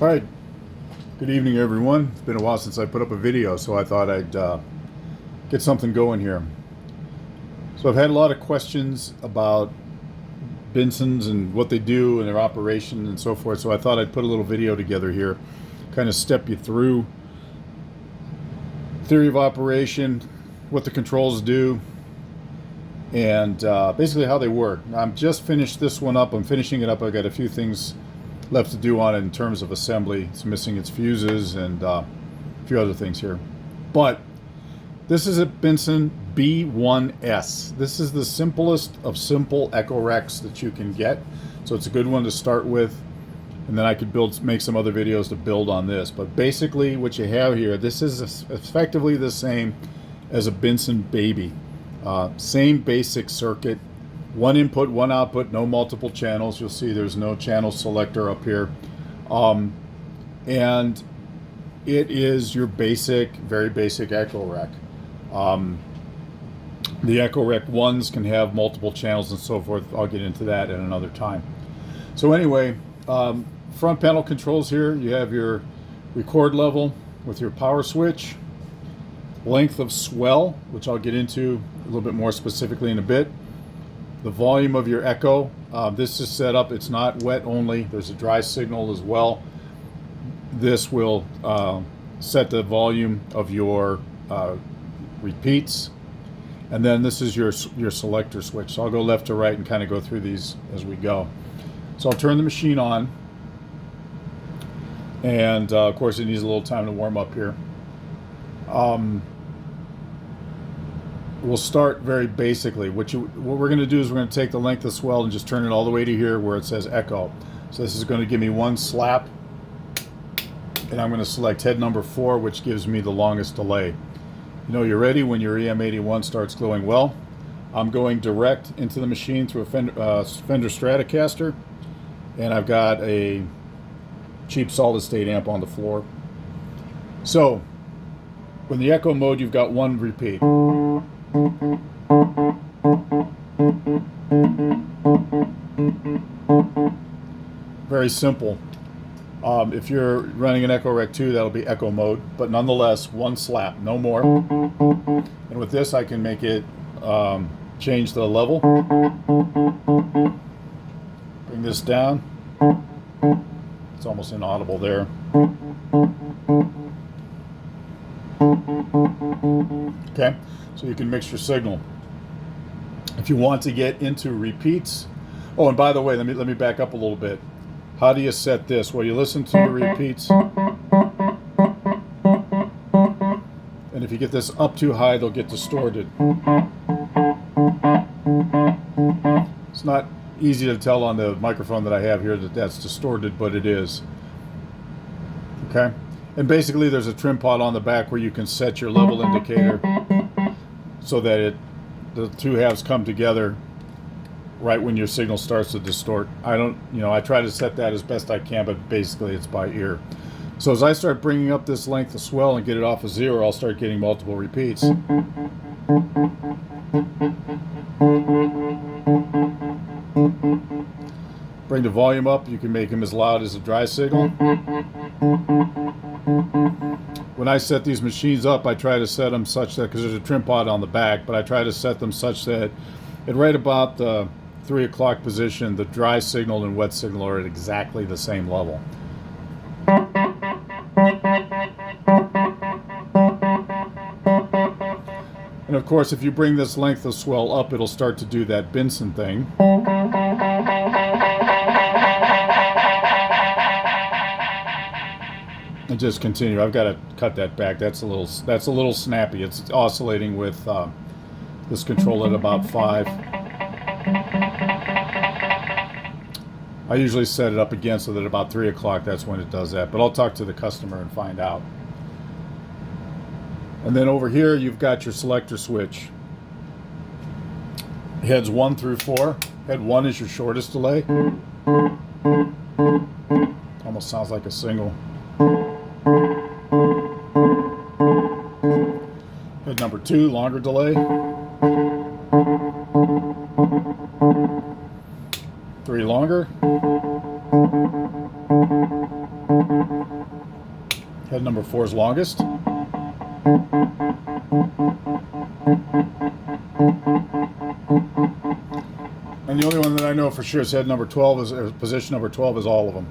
All right, good evening everyone. It's been a while since I put up a video, so I thought I'd get something going here. So I've had a lot of questions about Binsons and what they do and their operation and so forth, so I thought I'd put a little video together here, kind of step you through theory of operation, what the controls do, and basically how they work. I'm just finished this one up. I'm finishing it up. I've got a few things left to do on it in terms of assembly. It's missing its fuses and a few other things here. But this is a Binson B1S. This is the simplest of simple Echorecs that you can get. So it's a good one to start with. And then I could make some other videos to build on this. But basically what you have here, this is effectively the same as a Binson Baby. Same basic circuit. One input, one output, no multiple channels. You'll see there's no channel selector up here. And it is your basic, very basic Echorec. The Echorec ones can have multiple channels and so forth. I'll get into that at another time. So anyway, front panel controls here. You have your record level with your power switch, length of swell, which I'll get into a little bit more specifically in a bit. The volume of your echo. This is set up, it's not wet only. There's a dry signal as well. This will set the volume of your repeats. And then this is your selector switch. So I'll go left to right and kind of go through these as we go. So I'll turn the machine on. And of course it needs a little time to warm up here. We'll start very basically. What we're going to do is we're going to take the length of swell and just turn it all the way to here where it says echo. So this is going to give me one slap. And I'm going to select head number 4, which gives me the longest delay. You know you're ready when your EM81 starts glowing well. I'm going direct into the machine through a Fender Stratocaster, and I've got a cheap solid state amp on the floor. So when the echo mode, you've got one repeat. Very simple. If you're running an Echorec 2, that'll be echo mode, but nonetheless, one slap, no more. And with this, I can make it change the level. Bring this down. It's almost inaudible there. Okay, so you can mix your signal. If you want to get into repeats, oh, and by the way, let me back up a little bit. How do you set this? Well, you listen to the repeats, and if you get this up too high, they'll get distorted. It's not easy to tell on the microphone that I have here that that's distorted, but it is. Okay, and basically there's a trim pot on the back where you can set your level indicator so that the two halves come together right when your signal starts to distort. I try to set that as best I can, but basically it's by ear. So as I start bringing up this length of swell and get it off of 0, I'll start getting multiple repeats. Bring the volume up. You can make them as loud as a dry signal. When I set these machines up, I try to set them such that, because there's a trim pot on the back, but I try to set them such that at right about the 3 o'clock position, the dry signal and wet signal are at exactly the same level. And of course, if you bring this length of swell up, it'll start to do that Binson thing. And just continue. I've got to cut that back. That's a little snappy. It's oscillating with this control at about 5. I usually set it up again so that at about 3 o'clock, that's when it does that. But I'll talk to the customer and find out. And then over here, you've got your selector switch. Heads 1 through 4. Head 1 is your shortest delay. Almost sounds like a single. Head number 2, longer delay. 3 longer. Head number 4 is longest. And the only one that I know for sure is head number 12 is, or position number 12 is all of them.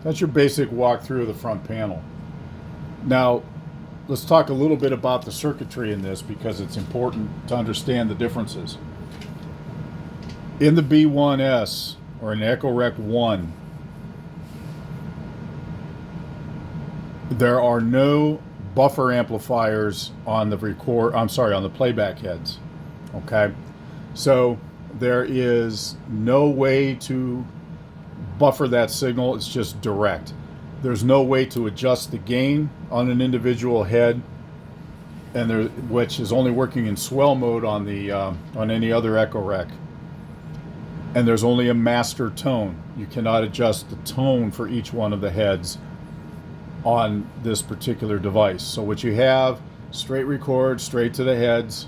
That's your basic walkthrough of the front panel. Now, let's talk a little bit about the circuitry in this because it's important to understand the differences. In the B1S, or an Echorec 1, there are no buffer amplifiers on the on the playback heads. Okay, so there is no way to buffer that signal. It's just direct. There's no way to adjust the gain on an individual head, and which is only working in swell mode on the on any other Echorec. And there's only a master tone. You cannot adjust the tone for each one of the heads on this particular device. So what you have, straight record, straight to the heads,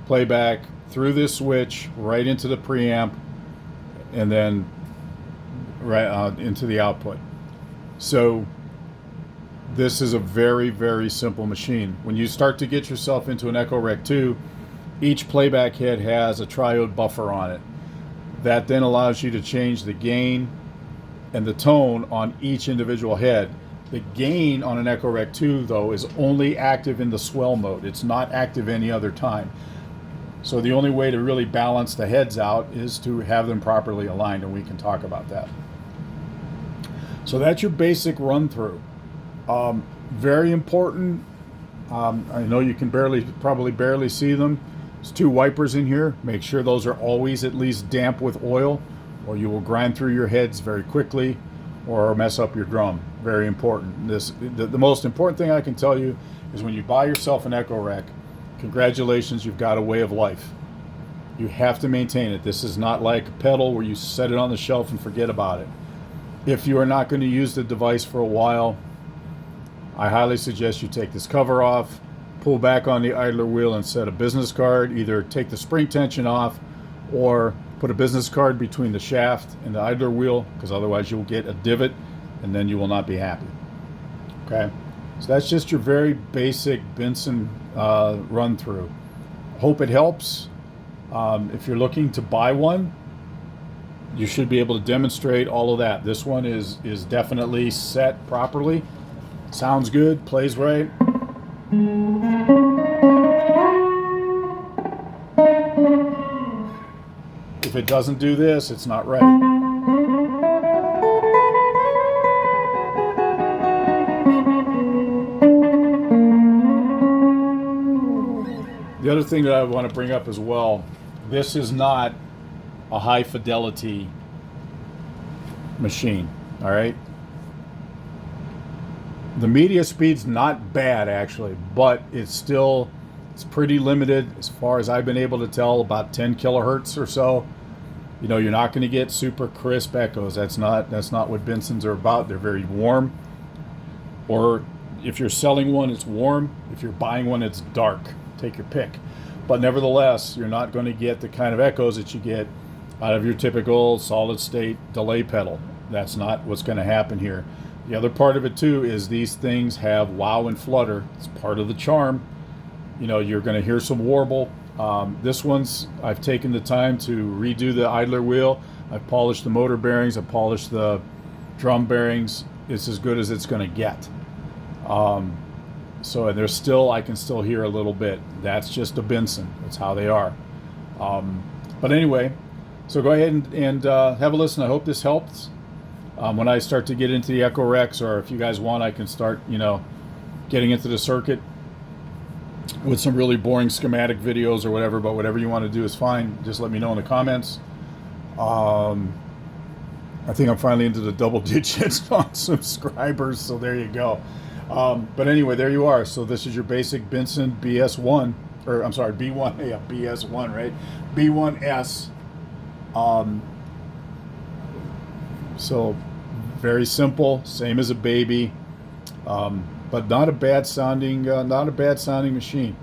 playback through this switch, right into the preamp, and then right into the output. So this is a very, very simple machine. When you start to get yourself into an Echorec 2, each playback head has a triode buffer on it. That then allows you to change the gain and the tone on each individual head. The gain on an Echorec 2, though, is only active in the swell mode. It's not active any other time. So the only way to really balance the heads out is to have them properly aligned, and we can talk about that. So that's your basic run-through. Very important. I know you can probably barely see them. There's 2 wipers in here. Make sure those are always at least damp with oil, or you will grind through your heads very quickly or mess up your drum. Very important. The most important thing I can tell you is when you buy yourself an Echorec, congratulations, you've got a way of life. You have to maintain it. This is not like a pedal where you set it on the shelf and forget about it. If you are not going to use the device for a while, I highly suggest you take this cover off, pull back on the idler wheel and set a business card. Either take the spring tension off or put a business card between the shaft and the idler wheel, because otherwise you'll get a divot and then you will not be happy. Okay, so that's just your very basic Binson run through. Hope it helps. If you're looking to buy one, you should be able to demonstrate all of that. This one is definitely set properly. Sounds good, plays right. If it doesn't do this, it's not right. The other thing that I want to bring up as well, this is not a high fidelity machine, all right? The media speed's not bad actually, but it's pretty limited as far as I've been able to tell, about 10 kilohertz or so. You know, you're not going to get super crisp echoes. That's not what Binsons are about. They're very warm. Or if you're selling one, it's warm. If you're buying one, it's dark. Take your pick. But nevertheless, you're not going to get the kind of echoes that you get out of your typical solid state delay pedal. That's not what's going to happen here. The other part of it too is these things have wow and flutter. It's part of the charm. You know, you're going to hear some warble. This one's, I've taken the time to redo the idler wheel. I've polished the motor bearings. I've polished the drum bearings. It's as good as it's going to get. So there's still, I can still hear a little bit. That's just a Binson. That's how they are. But anyway, so go ahead and have a listen. I hope this helps. When I start to get into the Echorecs, or if you guys want, I can start, you know, getting into the circuit with some really boring schematic videos or whatever. But whatever you want to do is fine. Just let me know in the comments. I think I'm finally into the double digits on subscribers, so there you go. But anyway, there you are. So this is your basic Binson BS1, or I'm sorry, B1, yeah, BS1, right? B1S. So very simple, same as a baby, but not a bad sounding machine.